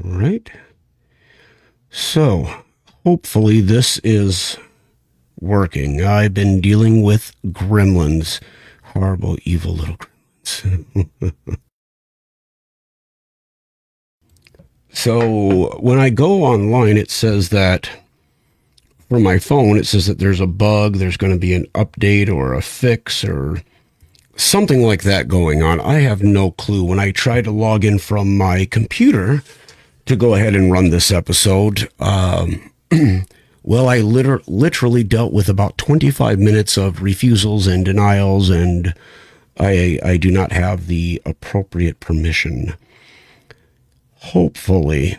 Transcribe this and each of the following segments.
right. So, hopefully this is working. I've been dealing with gremlins. Horrible, evil little gremlins. So, when I go online, it says that for my phone, it says that there's a bug, there's going to be an update or a fix or something like that going on. I have no clue. When I try to log in from my computer to go ahead and run this episode, well, I literally dealt with about 25 minutes of refusals and denials, and I do not have the appropriate permission. Hopefully,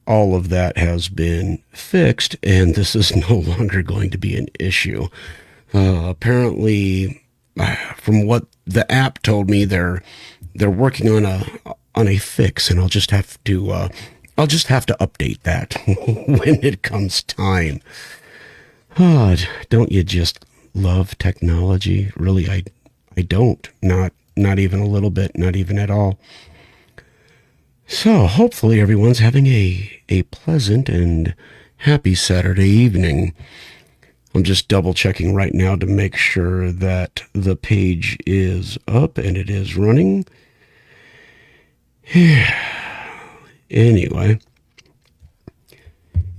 all of that has been fixed, and this is no longer going to be an issue. Apparently, from what the app told me, they're working on a fix, and I'll just have to update that when it comes time. Oh, don't you just love technology? Really, I don't. Not even a little bit. Not even at all. So hopefully everyone's having a pleasant and happy Saturday evening. I'm just double checking right now to make sure that the page is up and it is running. Anyway,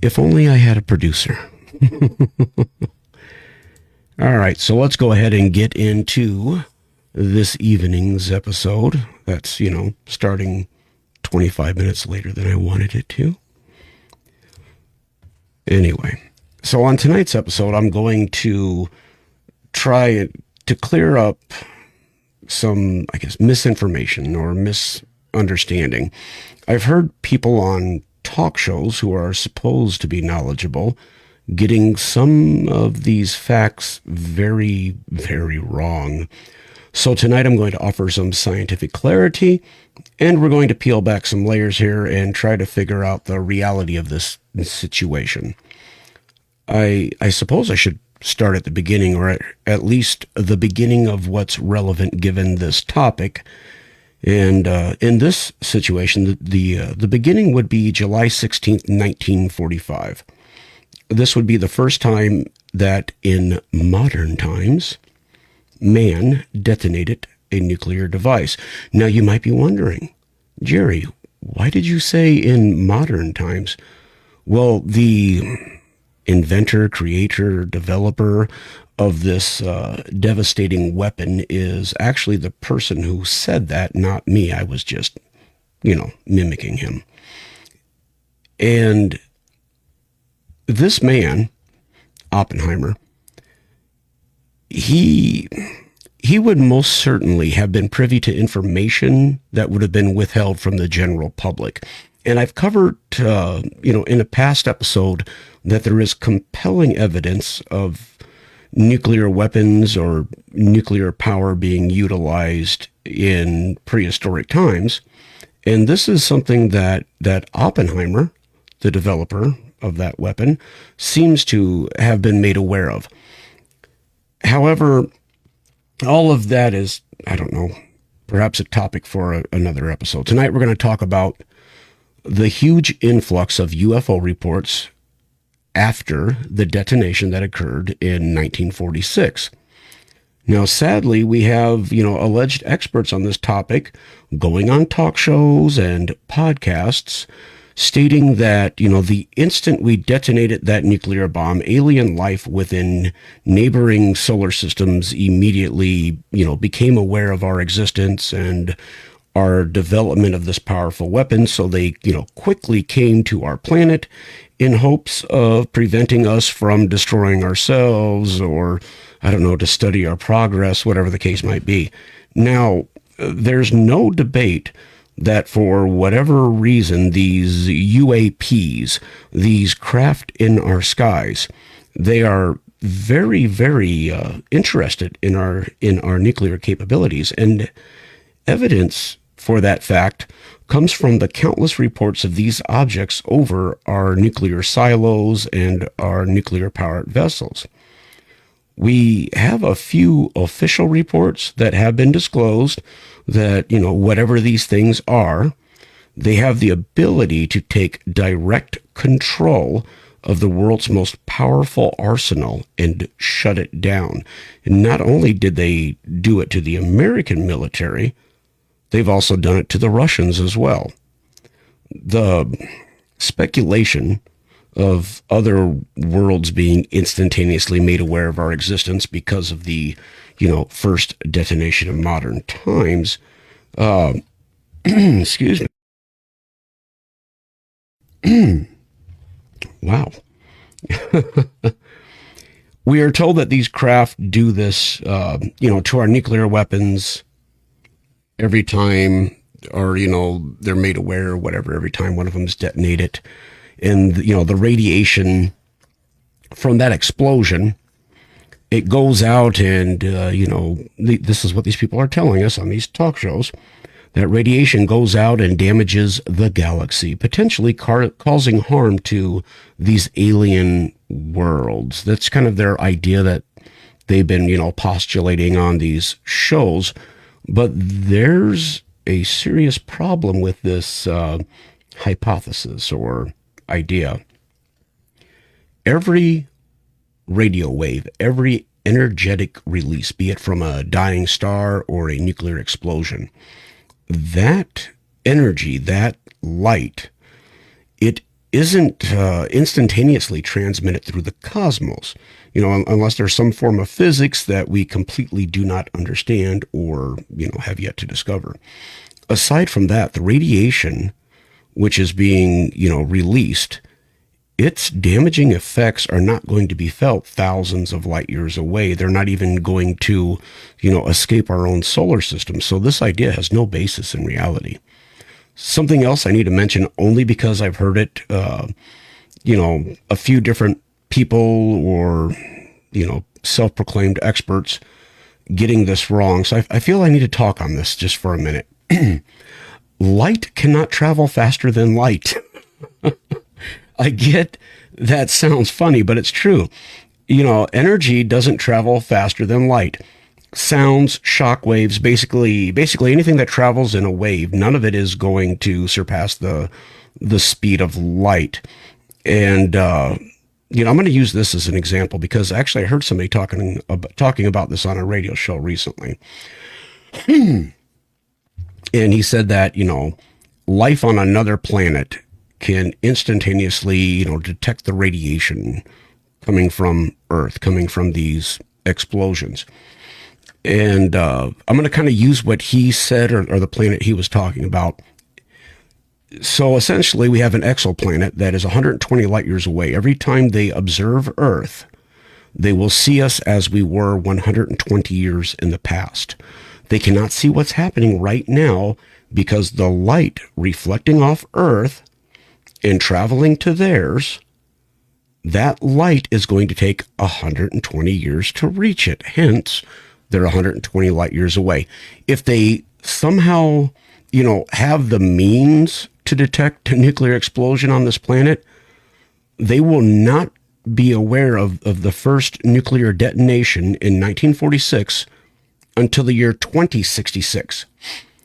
if only I had a producer. All right, so let's go ahead and get into this evening's episode. That's, starting 25 minutes later than I wanted it to. Anyway, so on tonight's episode, I'm going to try to clear up some, misinformation or misunderstanding. I've heard people on talk shows who are supposed to be knowledgeable getting some of these facts very, very wrong. So tonight I'm going to offer some scientific clarity, and we're going to peel back some layers here and try to figure out the reality of this situation. I suppose I should start at the beginning, or at least the beginning of what's relevant given this topic. And in this situation, the beginning would be July 16th, 1945. This would be the first time that in modern times, man detonated a nuclear device. Now you might be wondering, Jerry, why did you say in modern times? Well, the inventor, creator, developer of this devastating weapon is actually the person who said that, not me. I was just, mimicking him. And this man, Oppenheimer, he would most certainly have been privy to information that would have been withheld from the general public. And I've covered, in a past episode that there is compelling evidence of nuclear weapons or nuclear power being utilized in prehistoric times. And this is something that Oppenheimer, the developer of that weapon, seems to have been made aware of. However, all of that is, perhaps a topic for another episode. Tonight we're going to talk about the huge influx of UFO reports after the detonation that occurred in 1946. Now, sadly, we have, alleged experts on this topic going on talk shows and podcasts stating that, the instant we detonated that nuclear bomb, alien life within neighboring solar systems immediately, became aware of our existence and our development of this powerful weapon. So they, quickly came to our planet in hopes of preventing us from destroying ourselves or, to study our progress, whatever the case might be. Now, there's no debate that for whatever reason, these UAPs, these craft in our skies, they are very, very interested in our nuclear capabilities. And evidence for that fact comes from the countless reports of these objects over our nuclear silos and our nuclear powered vessels. We have a few official reports that have been disclosed that, whatever these things are, They have the ability to take direct control of the world's most powerful arsenal and shut it down. And not only did they do it to the American military, they've also done it to the Russians as well. The speculation of other worlds being instantaneously made aware of our existence because of the, first detonation of modern times. Excuse me. Wow. We are told that these craft do this, to our nuclear weapons every time, or, they're made aware or whatever, every time one of them is detonated. And, the radiation from that explosion, it goes out and, this is what these people are telling us on these talk shows, that radiation goes out and damages the galaxy, potentially causing harm to these alien worlds. That's kind of their idea that they've been, postulating on these shows. But there's a serious problem with this hypothesis or idea. Every radio wave, every energetic release, be it from a dying star or a nuclear explosion, that energy, that light, it isn't instantaneously transmitted through the cosmos, unless there's some form of physics that we completely do not understand or, have yet to discover. Aside from that, the radiation, which is being, released, its damaging effects are not going to be felt thousands of light years away. They're not even going to, escape our own solar system. So this idea has no basis in reality. Something else I need to mention only because I've heard it, a few different people or, self-proclaimed experts getting this wrong. So I feel I need to talk on this just for a minute. Light cannot travel faster than light. I get that sounds funny, but it's true. Energy doesn't travel faster than light. Sounds, shock waves, basically anything that travels in a wave, none of it is going to surpass the speed of light. And I'm going to use this as an example because actually I heard somebody talking about this on a radio show recently. And he said that, life on another planet can instantaneously, detect the radiation coming from Earth, coming from these explosions. And I'm going to kind of use what he said or the planet he was talking about. So essentially, we have an exoplanet that is 120 light years away. Every time they observe Earth, they will see us as we were 120 years in the past. They cannot see what's happening right now because the light reflecting off Earth and traveling to theirs, that light is going to take 120 years to reach it. Hence, they're 120 light years away. If they somehow, have the means to detect a nuclear explosion on this planet, they will not be aware of the first nuclear detonation in 1946 until the year 2066.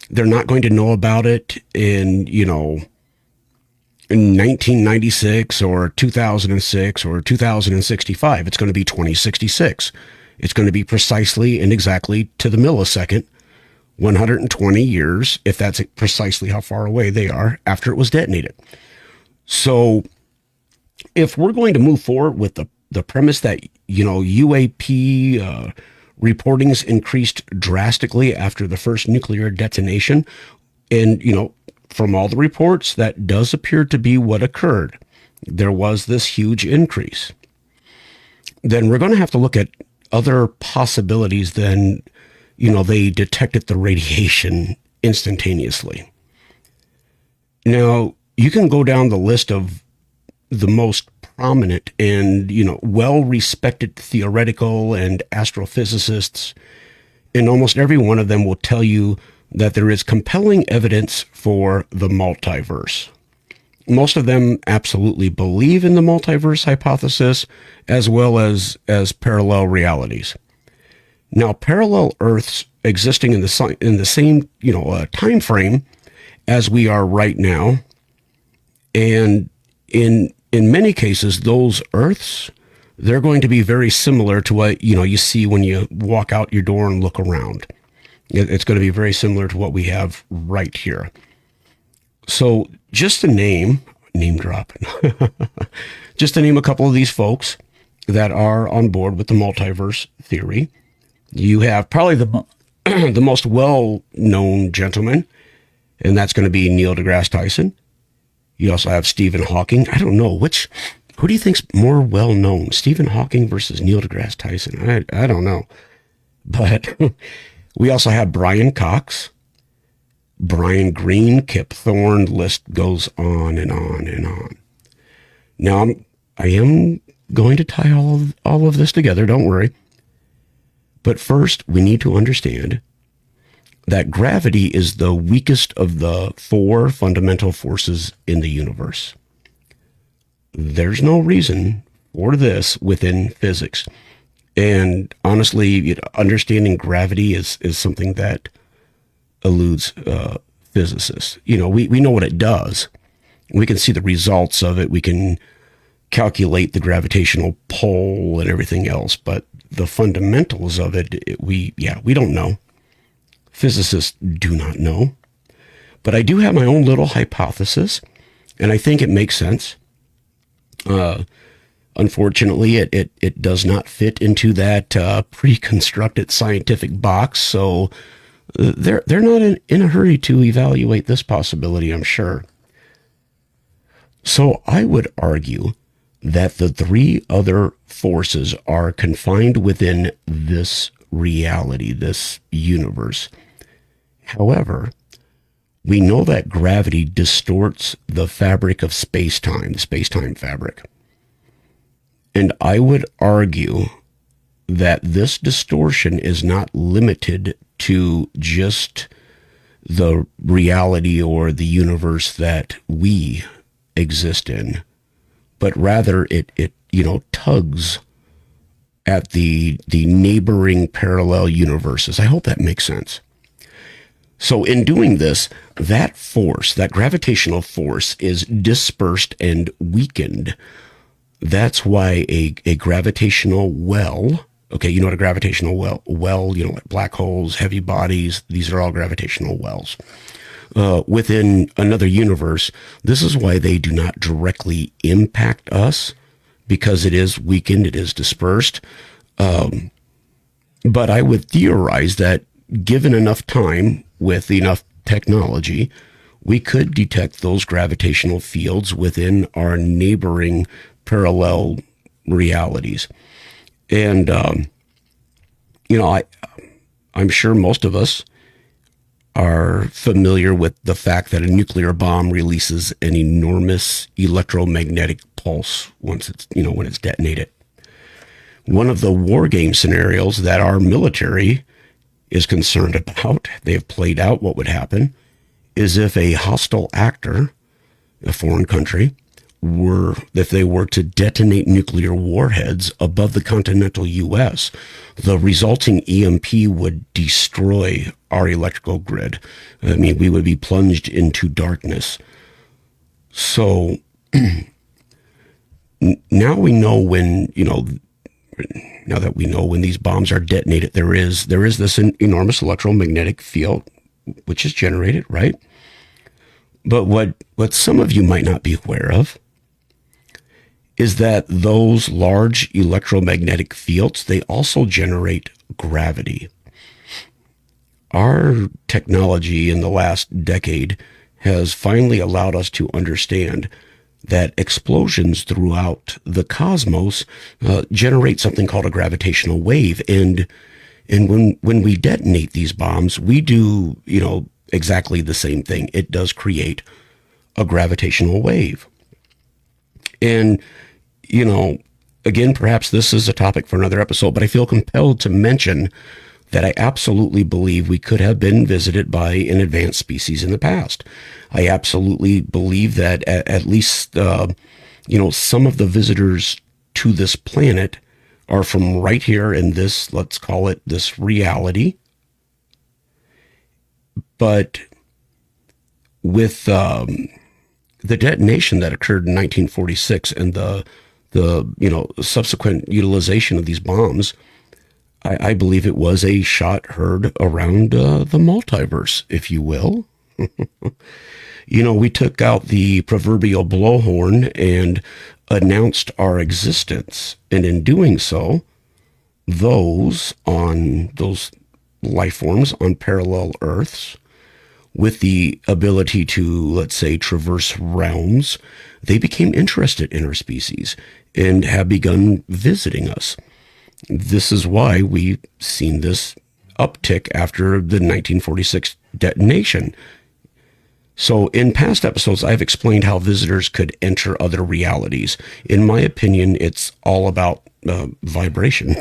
They're not going to know about it in 1996 or 2006 or 2065. It's going to be 2066. It's going to be precisely and exactly to the millisecond, 120 years, if that's precisely how far away they are after it was detonated. So if we're going to move forward with the premise that, UAP reportings increased drastically after the first nuclear detonation, and, from all the reports, that does appear to be what occurred. There was this huge increase. Then we're going to have to look at other possibilities than, they detected the radiation instantaneously. Now, you can go down the list of the most prominent and, well-respected theoretical and astrophysicists, and almost every one of them will tell you that there is compelling evidence for the multiverse. Most of them absolutely believe in the multiverse hypothesis as well as parallel realities. Now, parallel Earths existing in the same time frame as we are right now. And in many cases, those Earths, they're going to be very similar to what, you see when you walk out your door and look around. It's going to be very similar to what we have right here. So just to name drop, just to name a couple of these folks that are on board with the multiverse theory, you have probably the most well-known gentleman, and that's going to be Neil deGrasse Tyson. You also have Stephen Hawking. I don't know who do you think's more well-known, Stephen Hawking versus Neil deGrasse Tyson? I don't know. But we also have Brian Cox, Brian Greene, Kip Thorne. List goes on and on and on. Now, I am going to tie all of this together, don't worry. But first, we need to understand that gravity is the weakest of the 4 fundamental forces in the universe. There's no reason for this within physics. And honestly, understanding gravity is something that eludes physicists. We know what it does. We can see the results of it. We can calculate the gravitational pull and everything else, but the fundamentals of it, we don't know. Physicists do not know. But I do have my own little hypothesis, and I think it makes sense. Unfortunately, it does not fit into that pre-constructed scientific box, so they're not in a hurry to evaluate this possibility, I'm sure. So I would argue that the 3 other forces are confined within this reality, this universe. However, we know that gravity distorts the fabric of space-time, the space-time fabric. And I would argue that this distortion is not limited to just the reality or the universe that we exist in, but rather it tugs at the neighboring parallel universes. I hope that makes sense. So in doing this, that force, that gravitational force, is dispersed and weakened. That's why a gravitational well, okay, you know what a gravitational well, like black holes, heavy bodies, these are all gravitational wells. Within another universe, this is why they do not directly impact us, because it is weakened, it is dispersed. But I would theorize that given enough time with enough technology, we could detect those gravitational fields within our neighboring parallel realities. And, I'm sure most of us are familiar with the fact that a nuclear bomb releases an enormous electromagnetic pulse when it's detonated. One of the war game scenarios that our military is concerned about, they've played out what would happen, is if a hostile actor, a foreign country, if they were to detonate nuclear warheads above the continental U.S., the resulting EMP would destroy our electrical grid. I mean, we would be plunged into darkness. So now we know now that we know when these bombs are detonated, there is this enormous electromagnetic field which is generated, right? But what some of you might not be aware of is that those large electromagnetic fields, they also generate gravity. Our technology in the last decade has finally allowed us to understand that explosions throughout the cosmos generate something called a gravitational wave. And when we detonate these bombs, we do, exactly the same thing. It does create a gravitational wave. And, again, perhaps this is a topic for another episode, but I feel compelled to mention that I absolutely believe we could have been visited by an advanced species in the past. I absolutely believe that at least, some of the visitors to this planet are from right here in this, let's call it this reality. But with the detonation that occurred in 1946 and the subsequent utilization of these bombs, I believe it was a shot heard around the multiverse, if you will. We took out the proverbial blowhorn and announced our existence. And in doing so, those life forms on parallel Earths with the ability to, let's say, traverse realms, they became interested in our species and have begun visiting us. This is why we've seen this uptick after the 1946 detonation. So in past episodes, I've explained how visitors could enter other realities. In my opinion, it's all about vibration.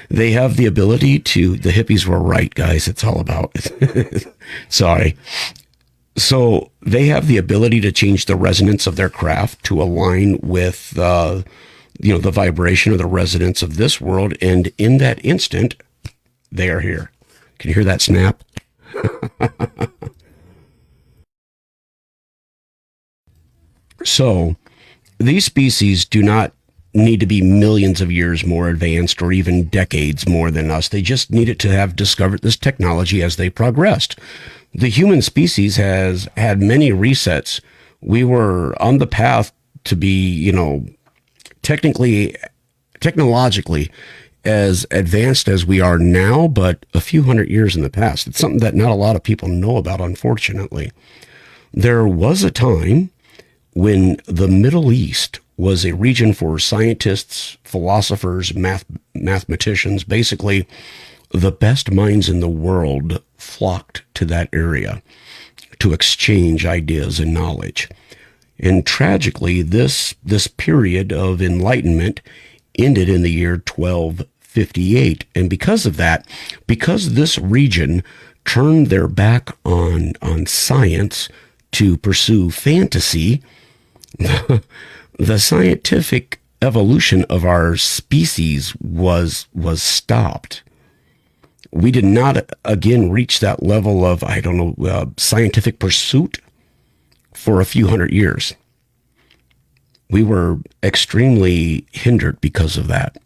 They have the ability to, the hippies were right, guys. It's all about, sorry. So they have the ability to change the resonance of their craft to align with, the vibration or the resonance of this world. And in that instant, they are here. Can you hear that snap? So these species do not need to be millions of years more advanced or even decades more than us. They just needed to have discovered this technology as they progressed. The human species has had many resets. We were on the path to be, technologically as advanced as we are now, but a few hundred years in the past. It's something that not a lot of people know about, unfortunately. There was a time when the Middle East was a region for scientists, philosophers, mathematicians, basically the best minds in the world flocked to that area to exchange ideas and knowledge. And tragically, this period of enlightenment ended in the year 1258. And because of that, because this region turned their back on science to pursue fantasy, the scientific evolution of our species was stopped. We did not again reach that level of, scientific pursuit for a few hundred years. We were extremely hindered because of that.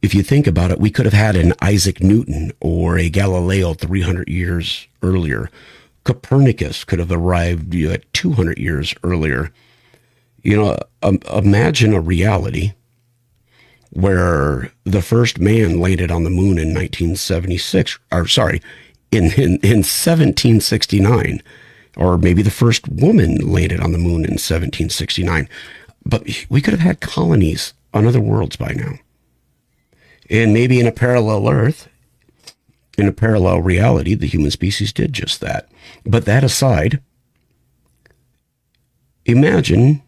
If you think about it, we could have had an Isaac Newton or a Galileo 300 years earlier. Copernicus could have arrived 200 years earlier. Imagine a reality where the first man landed on the moon in 1976, in 1769, or maybe the first woman landed on the moon in 1769. But we could have had colonies on other worlds by now. And maybe in a parallel Earth, in a parallel reality, the human species did just that. But that aside, imagine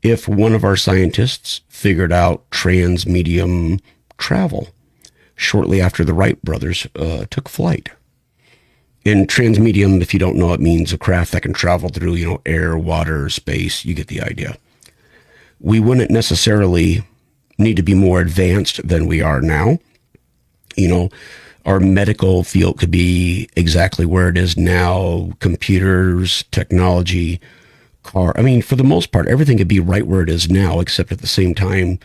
if one of our scientists figured out transmedium travel shortly after the Wright brothers took flight. In transmedium, if you don't know, it means a craft that can travel through, air, water, space. You get the idea. We wouldn't necessarily need to be more advanced than we are now. Our medical field could be exactly where it is now. Computers, technology, for the most part, everything could be right where it is now, except at the same time,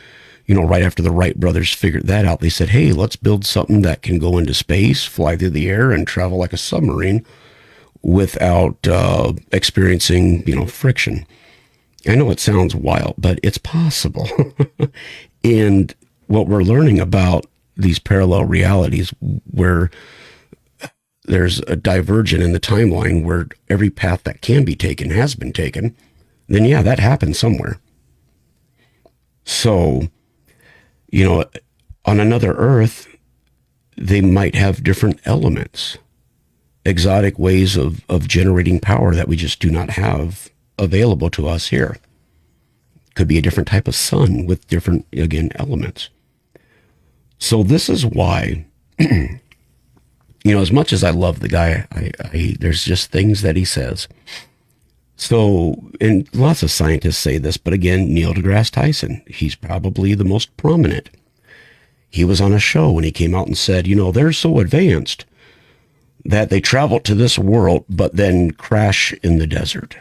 right after the Wright brothers figured that out, they said, hey, let's build something that can go into space, fly through the air, and travel like a submarine without experiencing, friction. I know it sounds wild, but it's possible. And what we're learning about these parallel realities where there's a divergent in the timeline where every path that can be taken has been taken, then yeah, that happened somewhere. So, on another Earth, they might have different elements, exotic ways of generating power that we just do not have available to us here. Could be a different type of sun with different, again, elements. So this is why, as much as I love the guy, there's just things that he says. So, and lots of scientists say this, but again, Neil deGrasse Tyson, he's probably the most prominent. He was on a show and he came out and said, they're so advanced that they travel to this world, but then crash in the desert.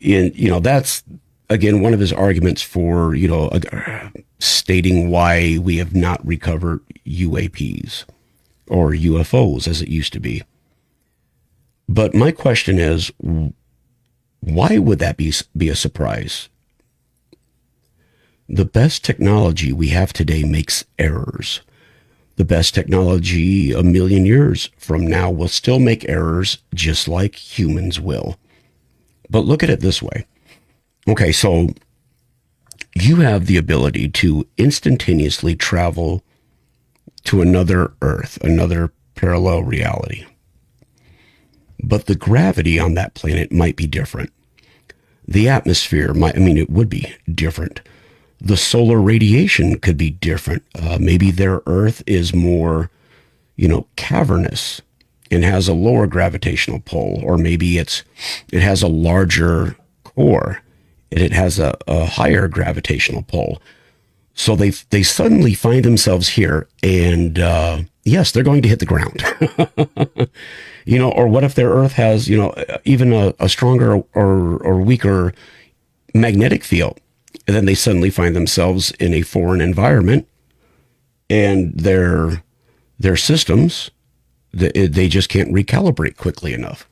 And, that's, again, one of his arguments for, stating why we have not recovered UAPs or UFOs as it used to be. But my question is, why would that be a surprise? The best technology we have today makes errors. The best technology a million years from now will still make errors just like humans will. But look at it this way. Okay, so you have the ability to instantaneously travel to another Earth, another parallel reality. But the gravity on that planet might be different. The atmosphere it would be different. The solar radiation could be different. Maybe their Earth is more, cavernous and has a lower gravitational pull, or maybe it has a larger core and it has a higher gravitational pull. So they suddenly find themselves here, and yes, they're going to hit the ground. Or what if their Earth has, even a stronger or weaker magnetic field, and then they suddenly find themselves in a foreign environment, and their systems, they just can't recalibrate quickly enough.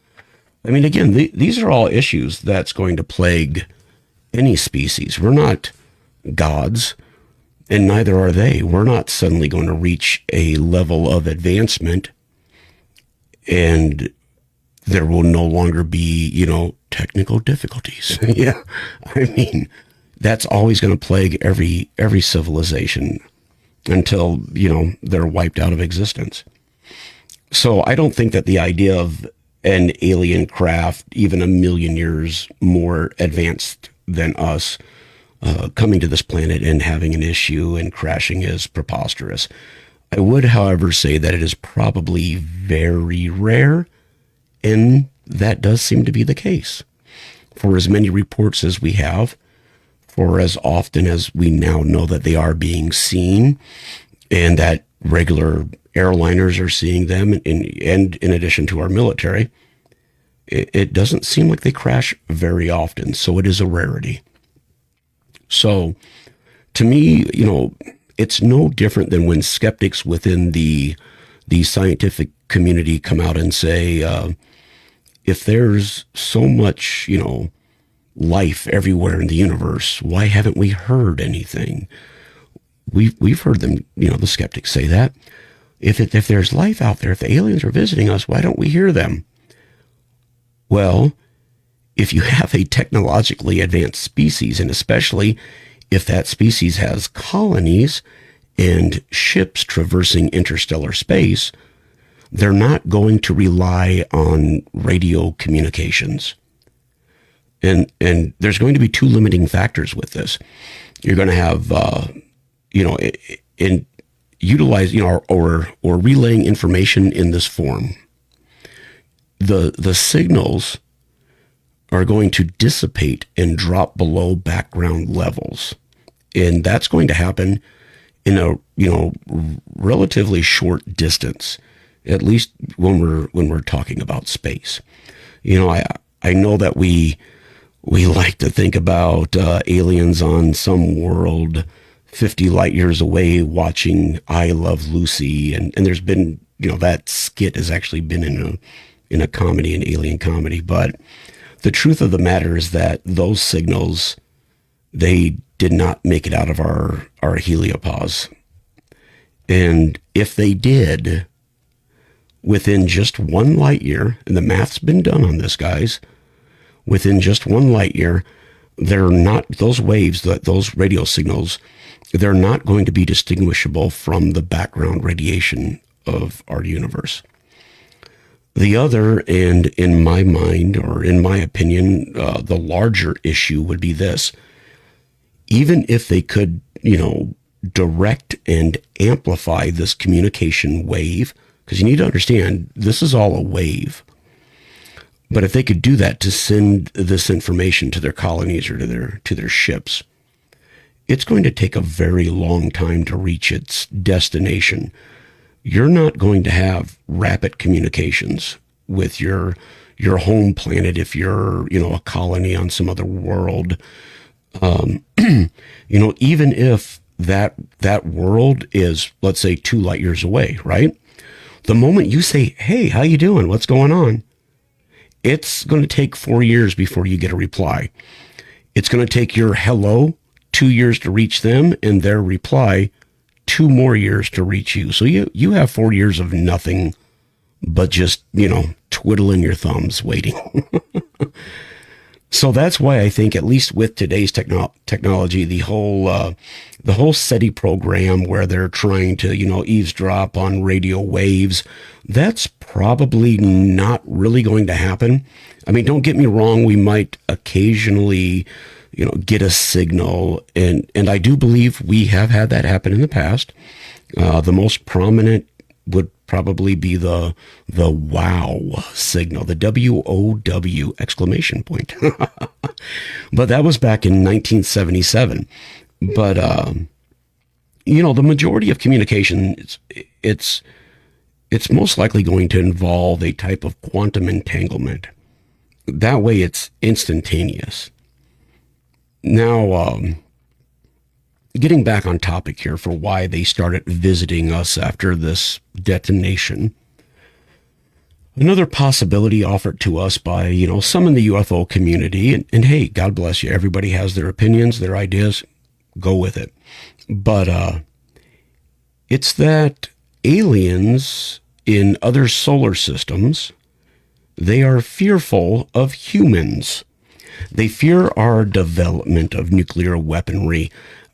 Again, these are all issues that's going to plague any species. We're not gods, and neither are they. We're not suddenly going to reach a level of advancement and there will no longer be, technical difficulties. Yeah. That's always going to plague every civilization until, they're wiped out of existence. So I don't think that the idea of an alien craft, even a million years more advanced than us, coming to this planet and having an issue and crashing is preposterous. I would, however, say that it is probably very rare, and that does seem to be the case. For as many reports as we have, for as often as we now know that they are being seen, and that regular airliners are seeing them, and in addition to our military, it doesn't seem like they crash very often, so it is a rarity. So, to me, it's no different than when skeptics within the scientific community come out and say, if there's so much, life everywhere in the universe, why haven't we heard anything? We've heard them, the skeptics say that. If there's life out there, if the aliens are visiting us, why don't we hear them? Well, if you have a technologically advanced species, and especially if that species has colonies and ships traversing interstellar space, they're not going to rely on radio communications. And there's going to be two limiting factors with this. You're going to have, in utilize, or relaying information in this form. The signals are going to dissipate and drop below background levels. And that's going to happen in a, relatively short distance, at least when we're talking about space. I know that we like to think about aliens on some world 50 light years away watching I Love Lucy. And there's been, that skit has actually been in a comedy, an alien comedy. But the truth of the matter is that those signals, they did not make it out of our heliopause. And if they did, within just 1 light year, and the math's been done on this, guys, within just 1 light year, they're not, those waves, those radio signals, they're not going to be distinguishable from the background radiation of our universe. The other, and in my mind, or in my opinion, the larger issue would be this. Even if they could, direct and amplify this communication wave, because you need to understand, this is all a wave. But if they could do that to send this information to their colonies or to their ships, it's going to take a very long time to reach its destination. you're not going to have rapid communications with your home planet if you're, a colony on some other world. Even if that world is, let's say, 2 light years away, right? The moment you say, "Hey, how you doing? What's going on?" It's going to take 4 years before you get a reply. It's going to take your hello 2 years to reach them, and their reply 2 more years to reach you. So you have 4 years of nothing but just, twiddling your thumbs waiting. So that's why I think, at least with today's technology, the whole SETI program where they're trying to, eavesdrop on radio waves, that's probably not really going to happen. I mean, don't get me wrong, we might occasionally, get a signal, and I do believe we have had that happen in the past. The most prominent would probably be the wow signal, the WOW exclamation point. But that was back in 1977. But the majority of communication, it's most likely going to involve a type of quantum entanglement. That way it's instantaneous. Now, getting back on topic here for why they started visiting us after this detonation. Another possibility offered to us by, some in the UFO community, and hey, God bless you, everybody has their opinions, their ideas, go with it. But it's that aliens in other solar systems, they are fearful of humans. They fear our development of nuclear weaponry.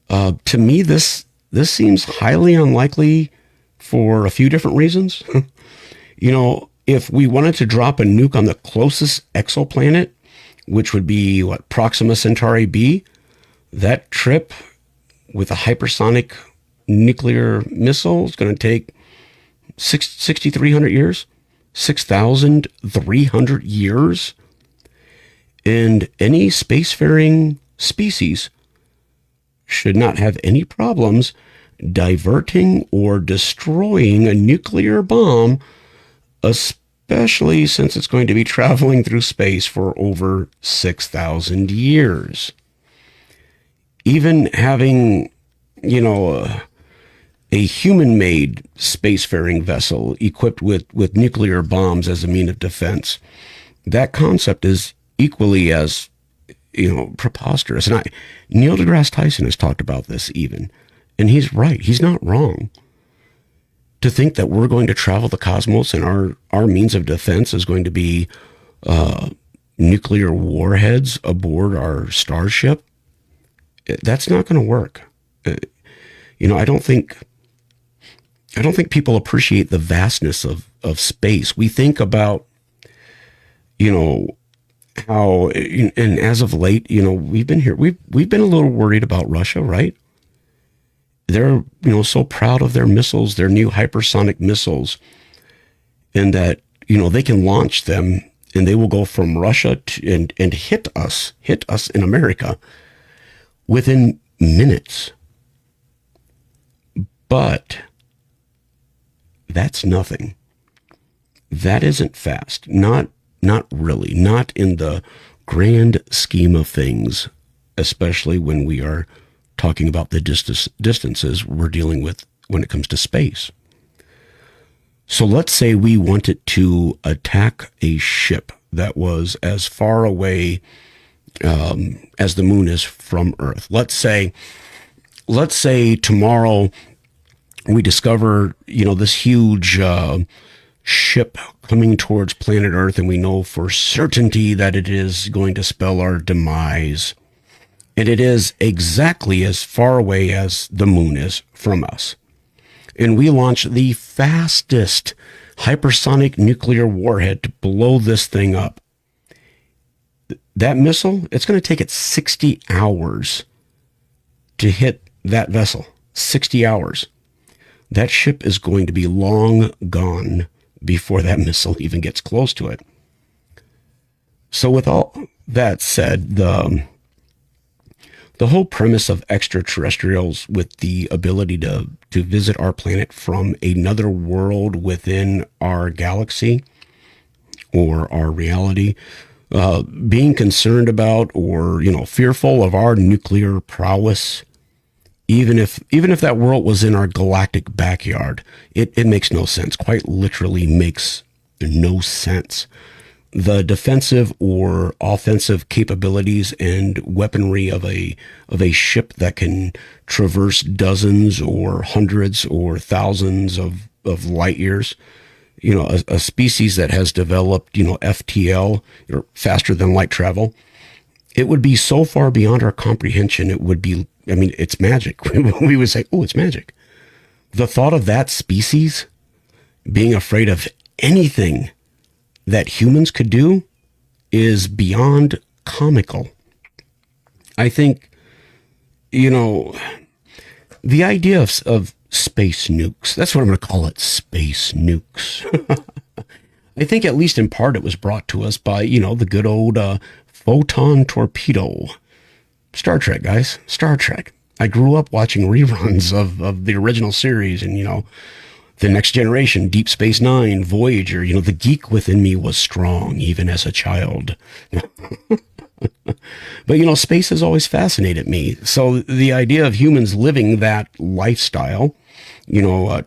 To me, this seems highly unlikely for a few different reasons. If we wanted to drop a nuke on the closest exoplanet, which would be Proxima Centauri b, that trip with a hypersonic nuclear missile is going to take 6,300 years, 6,300 years. And any spacefaring species should not have any problems diverting or destroying a nuclear bomb, especially since it's going to be traveling through space for over 6,000 years. Even having, a human-made spacefaring vessel equipped with nuclear bombs as a means of defense, that concept is equally as preposterous. And Neil deGrasse Tyson has talked about this even, and he's right. He's not wrong. To think that we're going to travel the cosmos and our means of defense is going to be nuclear warheads aboard our starship, that's not going to work. I don't think people appreciate the vastness of space. We think about, how, and as of late, we've been a little worried about Russia, right? They're, so proud of their missiles, their new hypersonic missiles, and that, they can launch them and they will go from Russia to, and hit us in America within minutes. But that's nothing. That isn't fast. Not really. Not in the grand scheme of things, especially when we are talking about the distances we're dealing with when it comes to space. So let's say we wanted to attack a ship that was as far away as the moon is from Earth. Let's say tomorrow we discover, this huge ship coming towards planet Earth, and we know for certainty that it is going to spell our demise. And it is exactly as far away as the moon is from us. And we launch the fastest hypersonic nuclear warhead to blow this thing up. That missile, it's going to take it 60 hours to hit that vessel. 60 hours. That ship is going to be long gone before that missile even gets close to it. So with all that said, the the whole premise of extraterrestrials with the ability to visit our planet from another world within our galaxy or our reality, being concerned about or fearful of our nuclear prowess, even if that world was in our galactic backyard, it makes no sense. Quite literally makes no sense. The defensive or offensive capabilities and weaponry of a ship that can traverse dozens or hundreds or thousands of light years, a species that has developed, FTL, or faster than light travel, it would be so far beyond our comprehension. It would be, it's magic. We would say, oh, it's magic. The thought of that species being afraid of anything that humans could do is beyond comical. I think, the idea of space nukes, that's what I'm going to call it, space nukes. I think at least in part it was brought to us by, the good old photon torpedo. Star Trek, guys, Star Trek. I grew up watching reruns of the original series and, The Next Generation, Deep Space Nine, Voyager. The geek within me was strong, even as a child. But, space has always fascinated me. So the idea of humans living that lifestyle,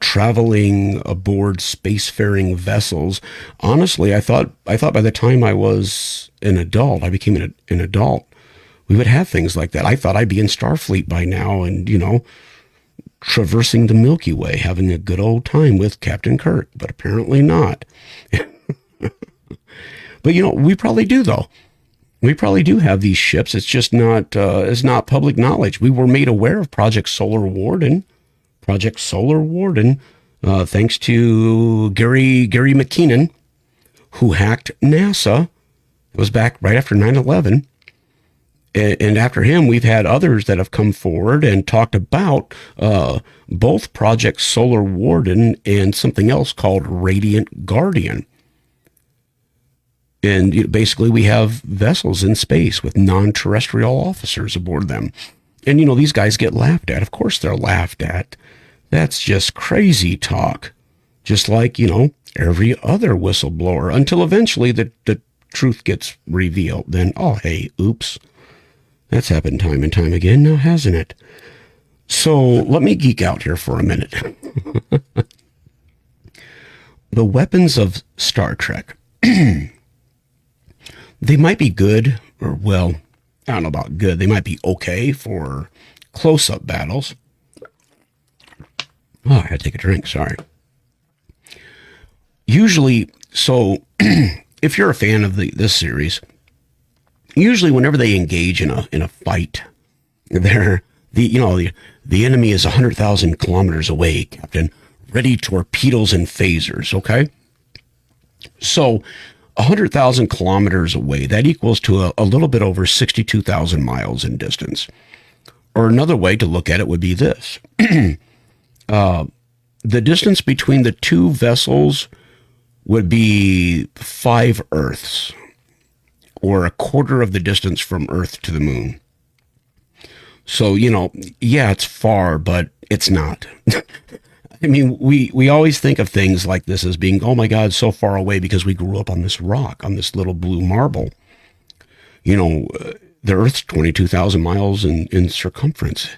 traveling aboard spacefaring vessels, honestly, I thought by the time I was an adult, I became an adult, we would have things like that. I thought I'd be in Starfleet by now and, traversing the Milky Way, having a good old time with Captain Kirk, but apparently not. But, we probably do, though. We probably do have these ships. It's just it's not public knowledge. We were made aware of Project Solar Warden, thanks to Gary McKinnon, who hacked NASA. It was back right after 9/11. And after him, we've had others that have come forward and talked about both Project Solar Warden and something else called Radiant Guardian. And basically, we have vessels in space with non-terrestrial officers aboard them. And, these guys get laughed at. Of course they're laughed at. That's just crazy talk. Just like, every other whistleblower, until eventually the truth gets revealed. Then, oh, hey, oops. That's happened time and time again now, hasn't it? So let me geek out here for a minute. The weapons of Star Trek. They might be good, or, well, I don't know about good. They might be okay for close-up battles. Oh, I had to take a drink, sorry. Usually, so if you're a fan of this series, usually whenever they engage in a fight, the enemy is 100,000 kilometers away, Captain. Ready torpedoes and phasers, okay? So 100,000 kilometers away, that equals to a little bit over 62,000 miles in distance. Or another way to look at it would be this. The distance between the two vessels would be 5 Earths, or a quarter of the distance from Earth to the moon. So, yeah, it's far, but it's not. We always think of things like this as being, oh my God, so far away because we grew up on this rock, on this little blue marble. The Earth's 22,000 miles in circumference.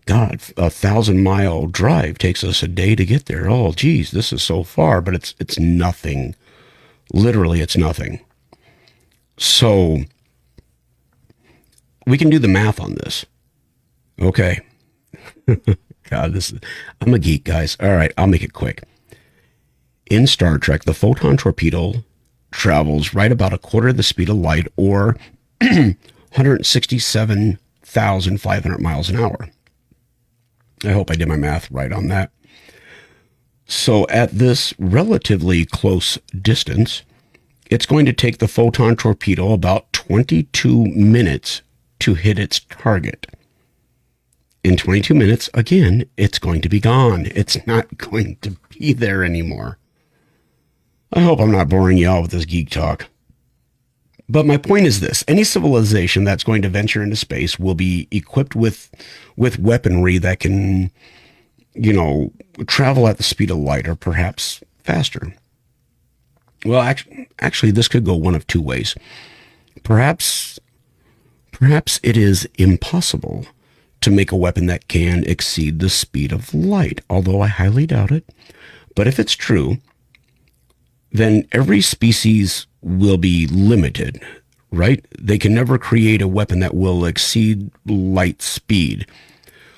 God, 1,000-mile drive takes us a day to get there. Oh, geez, this is so far, but it's nothing. Literally, it's nothing. So we can do the math on this. Okay. God, I'm a geek, guys. All right, I'll make it quick. In Star Trek, the photon torpedo travels right about a quarter of the speed of light, or 167,500 miles an hour. I hope I did my math right on that. So at this relatively close distance, it's going to take the photon torpedo about 22 minutes to hit its target. In 22 minutes, again, it's going to be gone. It's not going to be there anymore. I hope I'm not boring you all with this geek talk. But my point is this: any civilization that's going to venture into space will be equipped with weaponry that can, you know, travel at the speed of light or perhaps faster. Well, actually, this could go one of two ways. Perhaps, perhaps it is impossible to make a weapon that can exceed the speed of light, although I highly doubt it. But if it's true, then every species will be limited, right? They can never create a weapon that will exceed light speed.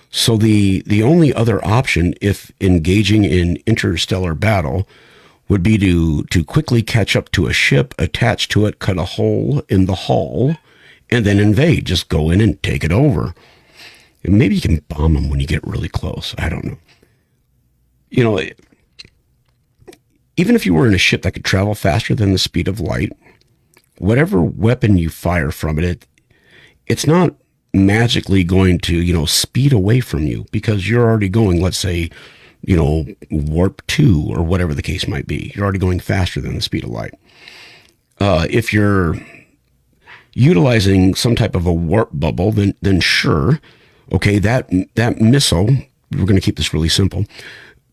So the only other option, if engaging in interstellar battle, would be to quickly catch up to a ship, attach to it, cut a hole in the hull, and then invade. Just go in and take it over. And maybe you can bomb them when you get really close. I don't know. You know, even if you were in a ship that could travel faster than the speed of light, whatever weapon you fire from it, it's not magically going to, you know, speed away from you because you're already going, let's say, you know, warp 2 or whatever the case might be. You're already going faster than the speed of light. If you're utilizing some type of a warp bubble, then sure, okay, that missile, we're going to keep this really simple,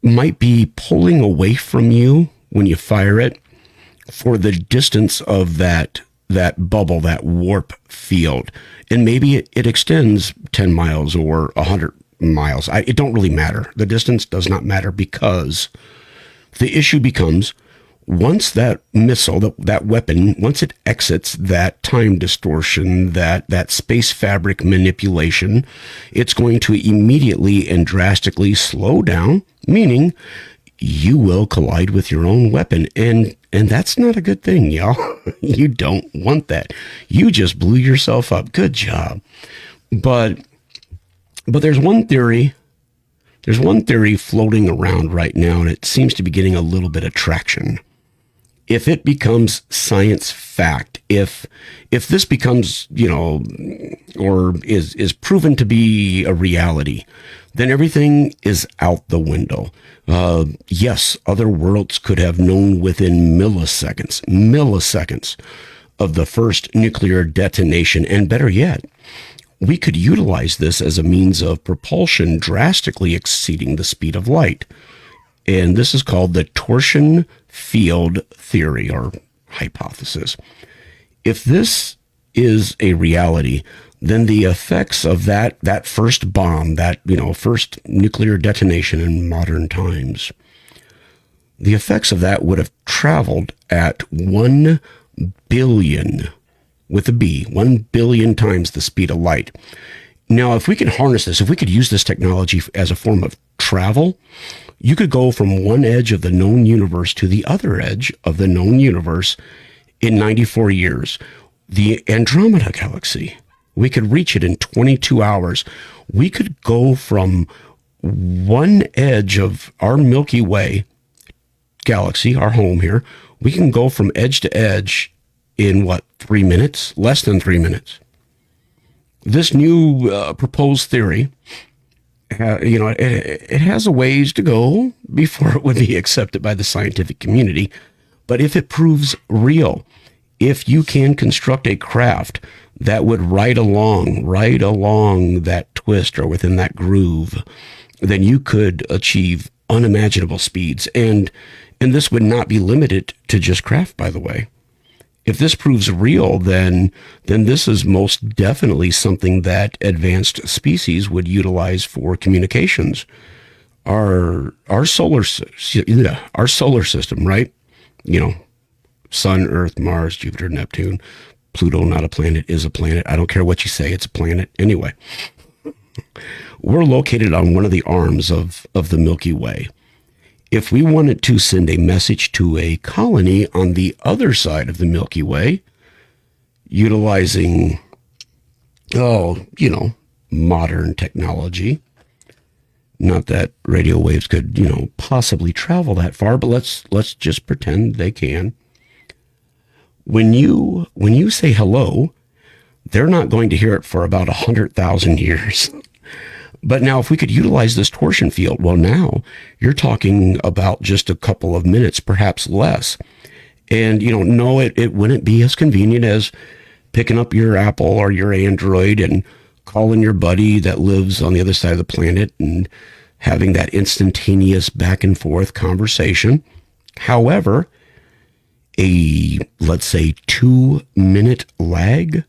might be pulling away from you when you fire it for the distance of that bubble, that warp field. And maybe it extends 10 miles or 100 miles. It don't really matter. The distance does not matter because the issue becomes once that missile, that weapon, once it exits that time distortion, that space fabric manipulation, it's going to immediately and drastically slow down, meaning you will collide with your own weapon. And that's not a good thing, y'all. You don't want that. You just blew yourself up. Good job. But there's one theory floating around right now, and it seems to be getting a little bit of traction. If it becomes science fact, if this becomes, you know, or is proven to be a reality, then everything is out the window. Yes, other worlds could have known within milliseconds of the first nuclear detonation, and better yet, we could utilize this as a means of propulsion drastically exceeding the speed of light. And this is called the torsion field theory or hypothesis. If this is a reality, then the effects of that first bomb, that, you know, first nuclear detonation in modern times, the effects of that would have traveled at 1 billion, with a B, 1 billion times the speed of light. Now, if we could harness this, if we could use this technology as a form of travel, you could go from one edge of the known universe to the other edge of the known universe in 94 years. The Andromeda galaxy, we could reach it in 22 hours. We could go from one edge of our Milky Way galaxy, our home here, we can go from edge to edge in 3 minutes? Less than 3 minutes. This new proposed theory, you know, it has a ways to go before it would be accepted by the scientific community. But if it proves real, if you can construct a craft that would ride along that twist or within that groove, then you could achieve unimaginable speeds. And this would not be limited to just craft, by the way. If this proves real, then this is most definitely something that advanced species would utilize for communications. Our solar system, right? You know, Sun, Earth, Mars, Jupiter, Neptune, Pluto, not a planet, is a planet. I don't care what you say, it's a planet. Anyway, we're located on one of the arms of the Milky Way. If we wanted to send a message to a colony on the other side of the Milky Way, utilizing, modern technology, not that radio waves could, possibly travel that far, but let's just pretend they can. When you say hello, they're not going to hear it for about 100,000 years. But now if we could utilize this torsion field, well, now you're talking about just a couple of minutes, perhaps less. And, no, it wouldn't be as convenient as picking up your Apple or your Android and calling your buddy that lives on the other side of the planet and having that instantaneous back and forth conversation. However, let's say 2-minute lag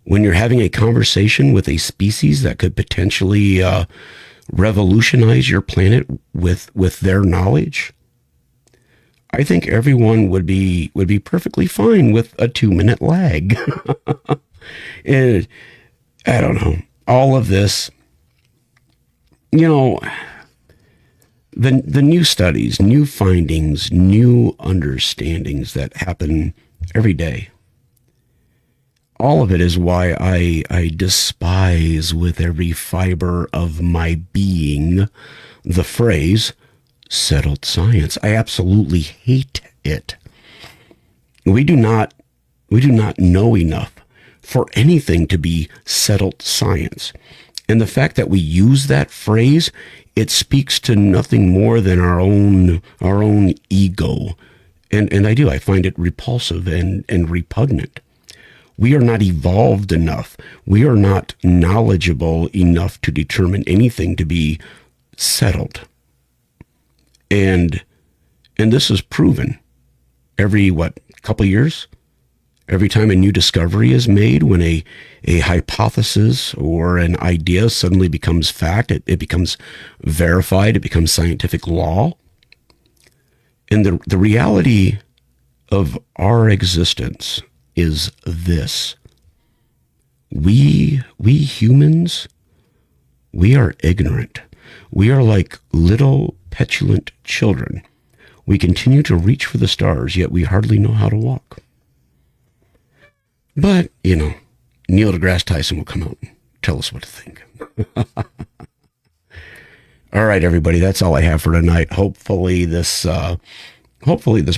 when you're having a conversation with a species that could potentially revolutionize your planet with their knowledge, I think everyone would be perfectly fine with a 2-minute lag. And I don't know. All of this, the new studies, new findings, new understandings that happen every day. All of it is why I despise with every fiber of my being the phrase settled science. I absolutely hate it. We do not know enough for anything to be settled science. And the fact that we use that phrase, it speaks to nothing more than our own ego. And I find it repulsive and repugnant. We are not evolved enough. We are not knowledgeable enough to determine anything to be settled. And this is proven every, couple years? Every time a new discovery is made, when a hypothesis or an idea suddenly becomes fact, it becomes verified, it becomes scientific law. And the reality of our existence is this. We humans, we are ignorant. We are like little petulant children. We continue to reach for the stars, yet we hardly know how to walk. But, Neil deGrasse Tyson will come out and tell us what to think. All right, everybody, that's all I have for tonight. Hopefully this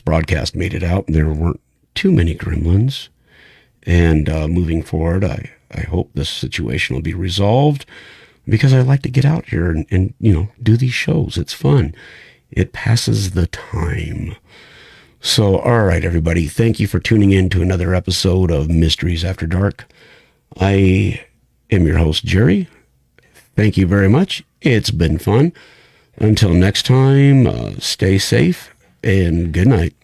broadcast made it out and there weren't too many gremlins. And moving forward, I hope this situation will be resolved, because I like to get out here and do these shows. It's fun. It passes the time. So, all right, everybody, thank you for tuning in to another episode of Mysteries After Dark. I am your host, Jerry. Thank you very much. It's been fun. Until next time, stay safe and good night.